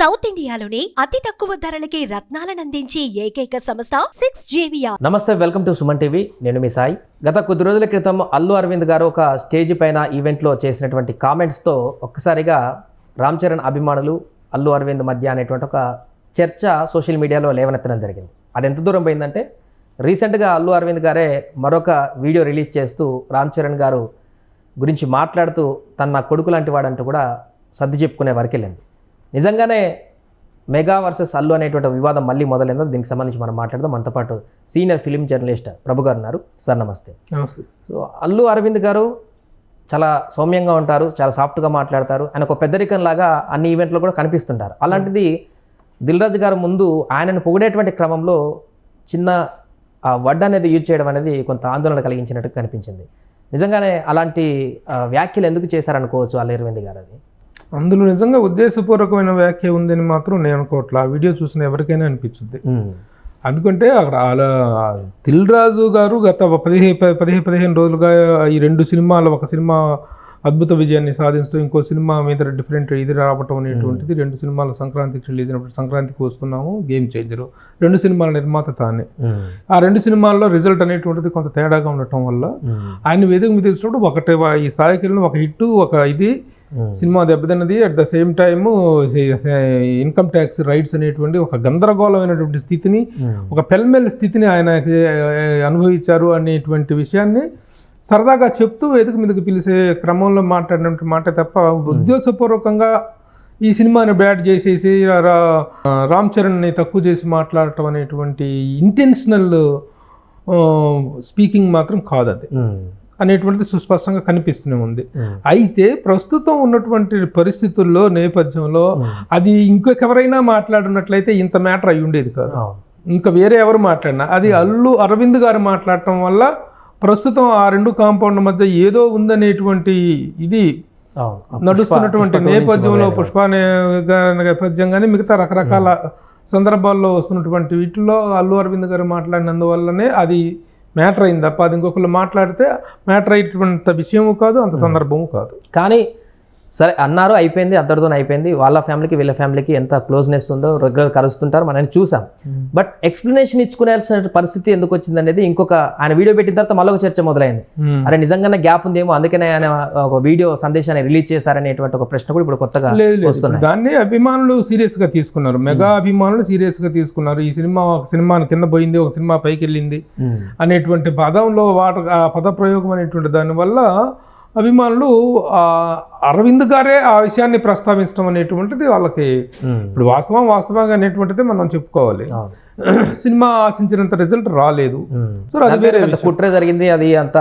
South ఇండియాలోని అతి తక్కువ ధరలకి రత్నాలను అందించే ఏకైక సంస్థ 6JVR. నమస్తే, వెల్కమ్ టు సుమన్ టీవీ. నేను మీ సాయి. గత కొద్ది రోజుల క్రితం అల్లు అరవింద్ గారు ఒక స్టేజ్ పైన ఈవెంట్లో చేసినటువంటి కామెంట్స్తో ఒక్కసారిగా రామ్ చరణ్ అభిమానులు అల్లు అరవింద్ మధ్య అనేటువంటి ఒక చర్చ సోషల్ మీడియాలో లేవనెత్తడం జరిగింది. అది ఎంత దూరం పోయిందంటే రీసెంట్గా అల్లు అరవింద్ గారే మరొక వీడియో రిలీజ్ చేస్తూ రామ్ చరణ్ గారు గురించి మాట్లాడుతూ తన కొడుకు లాంటి వాడంటూ కూడా సర్ది చెప్పుకునే వరకు వెళ్ళింది. నిజంగానే మెగా వర్సెస్ అల్లు అనేటువంటి వివాదం మళ్ళీ మొదలైందో దీనికి సంబంధించి మనం మాట్లాడదాం. మనతో పాటు సీనియర్ ఫిలిం జర్నలిస్ట్ ప్రభు గారు ఉన్నారు. సార్ నమస్తే. నమస్తే. సో అల్లు అరవింద్ గారు చాలా సౌమ్యంగా ఉంటారు, చాలా సాఫ్ట్గా మాట్లాడతారు. ఆయన ఒక పెద్దరికం లాగా అన్ని ఈవెంట్లో కూడా కనిపిస్తుంటారు. అలాంటిది దిల్ రాజు గారు ముందు ఆయనను పొగిడేటువంటి క్రమంలో చిన్న వర్డ్ అనేది యూజ్ చేయడం అనేది కొంత ఆందోళన కలిగించినట్టు కనిపించింది. నిజంగానే అలాంటి వ్యాఖ్యలు ఎందుకు చేశారనుకోవచ్చు అల్లు అరవింద్ గారు? అది అందులో నిజంగా ఉద్దేశపూర్వకమైన వ్యాఖ్య ఉందని మాత్రం నేను అనుకోవట్లా. ఆ వీడియో చూసిన ఎవరికైనా అనిపించుద్ది. ఎందుకంటే అక్కడ దిల్ రాజు గారు గత 15 రోజులుగా ఈ 2 సినిమాలు, ఒక సినిమా అద్భుత విజయాన్ని సాధిస్తూ ఇంకో సినిమా మీద డిఫరెంట్ ఇది రావటం అనేటువంటిది 2 సినిమాలు సంక్రాంతికి రిలీజ్ అయినప్పుడు సంక్రాంతికి వస్తున్నాము, గేమ్ చేంజరు 2 సినిమాల నిర్మాత తానే. ఆ 2 సినిమాల్లో రిజల్ట్ అనేటువంటిది కొంత తేడాగా ఉండటం వల్ల ఆయన వేదిక మీద తీసుకున్నప్పుడు ఒకటి ఈ స్థాయికి వెళ్ళిన ఒక హిట్, ఒక ఇది సినిమా దెబ్బతిన్నది. At the same time income tax rights అనేటువంటి ఒక గందరగోళమైనటువంటి స్థితిని, ఒక పెల్మెల్ స్థితిని ఆయన అనుభవించారు అనేటువంటి విషయాన్ని సరదాగా చెప్తూ వేదిక మీదకి పిలిచే క్రమంలో మాట్లాడినటువంటి మాట తప్ప ఉద్దేశపూర్వకంగా ఈ సినిమాని బ్యాడ్ చేసేసి రామ్ చరణ్ని తక్కువ చేసి మాట్లాడటం అనేటువంటి ఇంటెన్షనల్ స్పీకింగ్ మాత్రం కాదు అది అనేటువంటిది సుస్పష్టంగా కనిపిస్తూనే ఉంది. అయితే ప్రస్తుతం ఉన్నటువంటి పరిస్థితుల్లో నేపథ్యంలో అది ఇంకొకెవరైనా మాట్లాడినట్లయితే ఇంత మ్యాటర్ అయి ఉండేది కాదు. ఇంకా వేరే ఎవరు మాట్లాడినా అది అల్లు అరవింద్ గారు మాట్లాడటం వల్ల ప్రస్తుతం ఆ 2 కాంపౌండ్ మధ్య ఏదో ఉందనేటువంటి ఇది నడుస్తున్నటువంటి నేపథ్యంలో పుష్ప నేపథ్యం కానీ మిగతా రకరకాల సందర్భాల్లో వస్తున్నటువంటి వీటిల్లో అల్లు అరవింద్ గారు మాట్లాడినందువల్లనే అది మ్యాటర్ అయింది తప్ప అది ఇంకొకళ్ళు మాట్లాడితే మ్యాటర్ అయ్యేటువంటి విషయము కాదు, అంత సందర్భము కాదు. కానీ సరే అన్నారు, అయిపోయింది, అంతటితో అయిపోయింది. వాళ్ళ ఫ్యామిలీకి వీళ్ళ ఫ్యామిలీకి ఎంత క్లోజ్నెస్ ఉందో రెగ్యులర్ కలుస్తుంటారు, మనం చూసాం. బట్ ఎక్స్ప్లెనేషన్ ఇచ్చుకునేయాల్సిన పరిస్థితి ఎందుకు వచ్చింది అనేది ఇంకొక ఆయన వీడియో పెట్టిన తర్వాత మళ్ళీ ఒక చర్చ మొదలైంది. అరే నిజంగానే గ్యాప్ ఉందేమో, అందుకనే ఆయన ఒక వీడియో సందేశాన్ని రిలీజ్ చేశారనేటువంటి ఒక ప్రశ్న కూడా ఇప్పుడు కొత్తగా వస్తుంది. దాన్ని అభిమానులు సీరియస్ గా తీసుకున్నారు, మెగా అభిమానులు సీరియస్ గా తీసుకున్నారు. ఈ సినిమా ఒక సినిమా కింద పోయింది, ఒక సినిమా పైకి వెళ్ళింది అనేటువంటి పదంలో ఆ పద ప్రయోగం అనేటువంటి దానివల్ల అభిమానులు అరవింద్ గారే ఆ విషయాన్ని ప్రస్తావించడం అనేటువంటిది వాళ్ళకి ఇప్పుడు వాస్తవంగా అనేటువంటిది మనం చెప్పుకోవాలి. సినిమా ఆశించినంత రిజల్ట్ రాలేదు. సో అది వేరే కుట్ర జరిగింది, అది అంత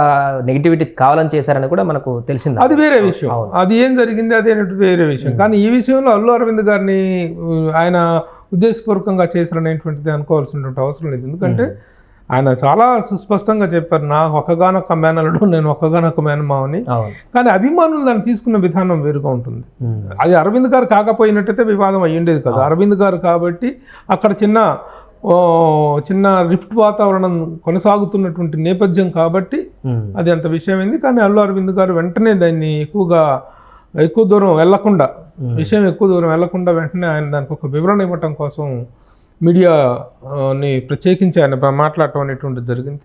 నెగిటివిటీ కావాలని చేశారని కూడా మనకు తెలిసింది. అది వేరే విషయం, అది ఏం జరిగింది అది అనేటువంటి వేరే విషయం. కానీ ఈ విషయంలో అల్లు అరవింద్ గారిని ఆయన ఉద్దేశపూర్వకంగా చేశారనేటువంటిది అనుకోవాల్సినటువంటి అవసరం లేదు. ఎందుకంటే ఆయన చాలా సుస్పష్టంగా చెప్పారు, నా ఒక్కగానొక్క మేనలుడు, నేను ఒక్కగానొక్క మేనమావని. కానీ అభిమానులు దాన్ని తీసుకున్న విధానం వేరుగా ఉంటుంది. అది అరవింద్ గారు కాకపోయినట్టయితే వివాదం అయ్యిండేది కదా. అరవింద్ గారు కాబట్టి అక్కడ చిన్న రిఫ్ట్ వాతావరణం కొనసాగుతున్నటువంటి నేపథ్యం కాబట్టి అది అంత విషయమైంది. కానీ అల్లు అరవింద్ గారు వెంటనే దాన్ని ఎక్కువ దూరం వెళ్లకుండా వెంటనే ఆయన దానికి ఒక వివరణ ఇవ్వటం కోసం మీడియాని ప్రత్యేకించి ఆయన మాట్లాడటం అనేటువంటిది జరిగింది.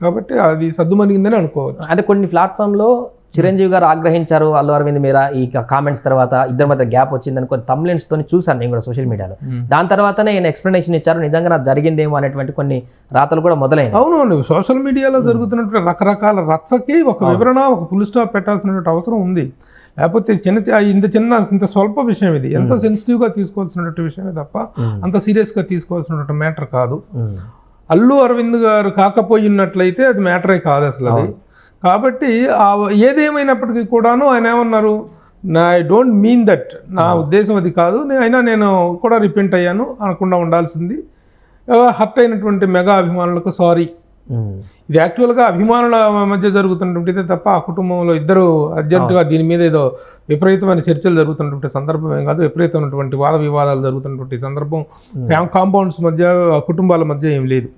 కాబట్టి అది సద్దుమణిగిందని అనుకోవచ్చు. అంటే కొన్ని ప్లాట్ఫామ్లో చిరంజీవి గారు ఆగ్రహించారు అల్లు అరవింద్ మీద ఈ కామెంట్స్ తర్వాత, ఇద్దరి మధ్య గ్యాప్ వచ్చిందని కొన్ని thumbnails తో చూసాను నేను కూడా సోషల్ మీడియాలో. దాని తర్వాతనే ఆయన ఎక్స్ప్లెనేషన్ ఇచ్చారు, నిజంగా నాకు జరిగిందేమో అనేటువంటి కొన్ని రాతలు కూడా మొదలైంది. అవునవును, సోషల్ మీడియాలో జరుగుతున్నటువంటి రకరకాల రచ్చకి ఒక వివరణ, ఒక ఫుల్ స్టాప్ పెట్టాల్సినటువంటి అవసరం ఉంది. లేకపోతే ఇంత స్వల్ప విషయం ఇది, ఎంతో సెన్సిటివ్గా తీసుకోవాల్సినటువంటి విషయమే తప్ప అంత సీరియస్గా తీసుకోవాల్సినటువంటి మ్యాటర్ కాదు. అల్లు అరవింద్ గారు కాకపోయినట్లయితే అది మ్యాటరే కాదు అసలు అది. కాబట్టి ఏదేమైనప్పటికీ కూడాను ఆయన ఏమన్నారు, ఐ డోంట్ మీన్ దట్, నా ఉద్దేశం అది కాదు, అయినా నేను కూడా రిపెంట్ అయ్యాను అనకుండా ఉండాల్సింది. హర్ట్ అయినటువంటి మెగా అభిమానులకు సారీ. ఇది యాక్చువల్గా అభిమానుల మధ్య జరుగుతున్నటువంటిదే తప్ప ఆ కుటుంబంలో ఇద్దరు అర్జెంటుగా దీని మీద ఏదో విపరీతమైన చర్చలు జరుగుతున్నటువంటి సందర్భం ఏం కాదు. విపరీతమైనటువంటి వాద వివాదాలు జరుగుతున్నటువంటి సందర్భం కాంపౌండ్స్ మధ్య, కుటుంబాల మధ్య ఏం లేదు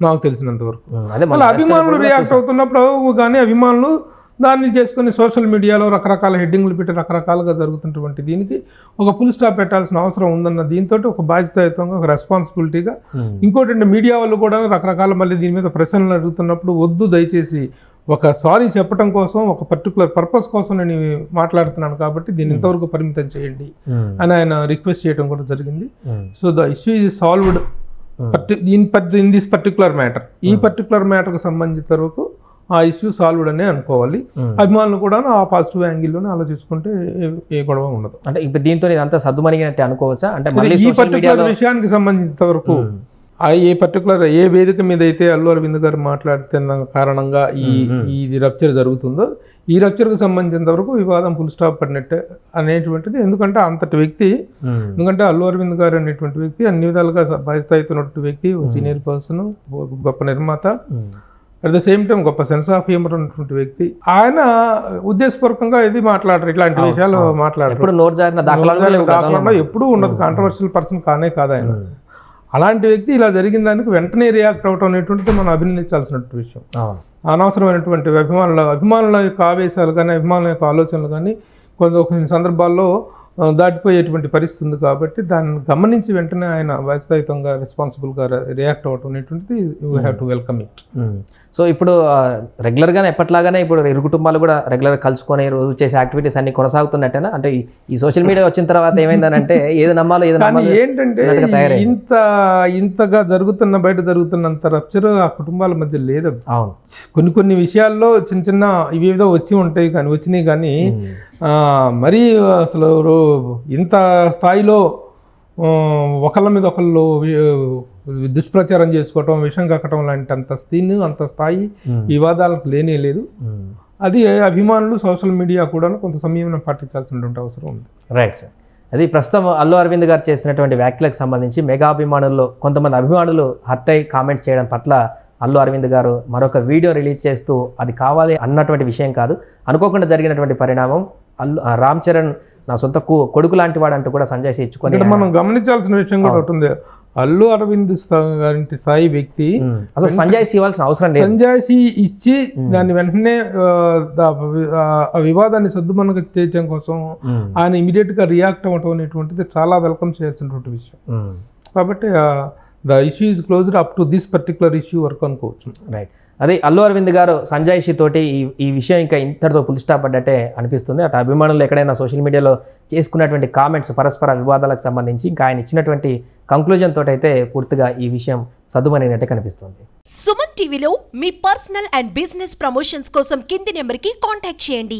నాకు తెలిసినంత వరకు. అభిమానులు రియాక్ట్ అవుతున్నప్పుడు కానీ అభిమానులు దాన్ని చేసుకుని సోషల్ మీడియాలో రకరకాల హెడ్డింగ్లు పెట్టి రకరకాలుగా జరుగుతున్నటువంటి దీనికి ఒక ఫుల్ స్టాప్ పెట్టాల్సిన అవసరం ఉందన్న దీంతో ఒక బాధ్యతాయుతంగా ఒక రెస్పాన్సిబిలిటీగా ఇంకోటి అంటే మీడియా వాళ్ళు కూడా రకరకాల మళ్ళీ దీని మీద ప్రశ్నలు అడుగుతున్నప్పుడు వద్దు దయచేసి ఒక సారీ చెప్పడం కోసం ఒక పర్టికులర్ పర్పస్ కోసం నేను మాట్లాడుతున్నాను కాబట్టి దీన్ని ఇంతవరకు పరిమితం చేయండి అని ఆయన రిక్వెస్ట్ చేయడం కూడా జరిగింది. So the issue is solved in this particular matter. ఈ పర్టికులర్ మ్యాటర్కి సంబంధించిన వరకు ఆ ఇష్యూ సాల్వ్డ్ అనే అనుకోవాలి. అభిమానులు కూడా ఆ పాజిటివ్ యాంగిల్లోనే ఆలోచించుకుంటే ఏ గొడవ ఉండదు. అంటే ఇప్పుడు దీంతో ఇదంతా సద్దుమణిగినట్టు అనుకోవచ్చా? అంటే ఈ పర్టికులర్ విషయానికి సంబంధించిన వరకు ఏ వేదిక మీద అయితే అల్లు అరవింద్ గారు మాట్లాడుతున్న కారణంగా ఈ రప్చర్ జరుగుతుందో ఈ రప్చర్కి సంబంధించినంత వరకు వివాదం ఫుల్ స్టాప్ పడినట్టే అనేటువంటిది. ఎందుకంటే అంతటి వ్యక్తి, ఎందుకంటే అల్లు అరవింద్ గారు అనేటువంటి వ్యక్తి అన్ని విధాలుగా బాధ్యతాయుతున్నటువంటి వ్యక్తి, సీనియర్ పర్సన్, గొప్ప నిర్మాత, అట్ ద సేమ్ టైం గొప్ప సెన్స్ ఆఫ్ హ్యూమర్ ఉన్నటువంటి వ్యక్తి. ఆయన ఉద్దేశపూర్వకంగా ఇది మాట్లాడరు, ఇట్లాంటి విషయాలు మాట్లాడరు. దాఖలా ఎప్పుడూ ఉండదు. కాంట్రవర్షియల్ పర్సన్ కానే కాదు ఆయన. అలాంటి వ్యక్తి ఇలా జరిగిన దానికి వెంటనే రియాక్ట్ అవటం అనేటువంటిది మనం అభినందించాల్సినటువంటి విషయం. అనవసరమైనటువంటి అభిమానుల యొక్క ఆవేశాలు కానీ అభిమానుల యొక్క ఆలోచనలు కానీ కొన్ని సందర్భాల్లో దాటిపోయేటువంటి పరిస్థితి ఉంది. కాబట్టి దాన్ని గమనించి వెంటనే ఆయన బాధ్యతాయుతంగా రెస్పాన్సిబుల్గా రియాక్ట్ అవ్వటం అనేటువంటిది you have to welcome it. So ఇప్పుడు రెగ్యులర్గానే ఎప్పట్లాగానే ఇప్పుడు ఇరు కుటుంబాలు కూడా రెగ్యులర్గా కలుసుకొని రోజు చేసే యాక్టివిటీస్ అన్ని కొనసాగుతున్నట్టేనా? అంటే ఈ సోషల్ మీడియా వచ్చిన తర్వాత ఏమైందంటే ఏది నమ్మాలో ఏది నమ్మాలో ఏంటంటే ఇంతగా బయట జరుగుతున్నంత రప్చర్ ఆ కుటుంబాల మధ్య లేదు. అవును, కొన్ని విషయాల్లో చిన్న చిన్న ఇవి ఏదో వచ్చినాయి కానీ మరీ అసలు ఇంత స్థాయిలో ఒకళ్ళ మీద ఒకళ్ళు దుష్ప్రచారం చేసుకోవటం, విషం కక్కటం లాంటి అంత స్థాయి వివాదాలకు లేనే లేదు. అది అభిమానులు సోషల్ మీడియా కూడా కొంత సమయం పాటించాల్సినటువంటి అవసరం ఉంది. Right sir. అది ప్రస్తుతం అల్లు అరవింద్ గారు చేసినటువంటి వ్యాఖ్యలకు సంబంధించి మెగా అభిమానుల్లో కొంతమంది అభిమానులు హర్ట్ అయి కామెంట్ చేయడం పట్ల అల్లు అరవింద్ గారు మరొక వీడియో రిలీజ్ చేస్తూ అది కావాలి అన్నటువంటి విషయం కాదు, అనుకోకుండా జరిగినటువంటి పరిణామం. రామ్ చరణ్ నా సొంత కొడుకు లాంటి వాడు అంటూ కూడా సంజయ్ ఇచ్చుకొని మనం గమనించాల్సిన విషయం కూడా ఉంటుంది. అల్లు అరవింద్ గారి స్థాయి వ్యక్తి అసలు సంజయ్ ఇవ్వాల్సిన అవసరం లేదు. సంజయ్ ఇచ్చి దాన్ని వెంటనే వివాదాన్ని సద్దుమణగ చేయడం కోసం ఆయన ఇమీడియట్ గా రియాక్ట్ అవ్వటం అనేటువంటిది చాలా వెల్కమ్ చేయాల్సినటువంటి విషయం. కాబట్టి the issue is closed up to this particular issue వరకు అనుకోవచ్చు. రైట్. అదే అల్లు అరవింద్ గారు సంజయ్ తోటి ఈ విషయం ఇంకా ఇంతటితో ఫుల్ స్టాప్ పడ్డట్టే అనిపిస్తుంది. అటు అభిమానులు ఎక్కడైనా సోషల్ మీడియాలో చేసుకున్నటువంటి కామెంట్స్ పరస్పర వివాదాలకు సంబంధించి ఇంకా ఆయన ఇచ్చినటువంటి కంక్లూజన్ తోటి అయితే పూర్తిగా ఈ విషయం సద్దుమణిగినట్టే కనిపిస్తుంది. సుమన్ టీవీలో మీ పర్సనల్ అండ్ బిజినెస్ ప్రమోషన్స్ కోసం కింది నెంబర్కి కాంటాక్ట్ చేయండి.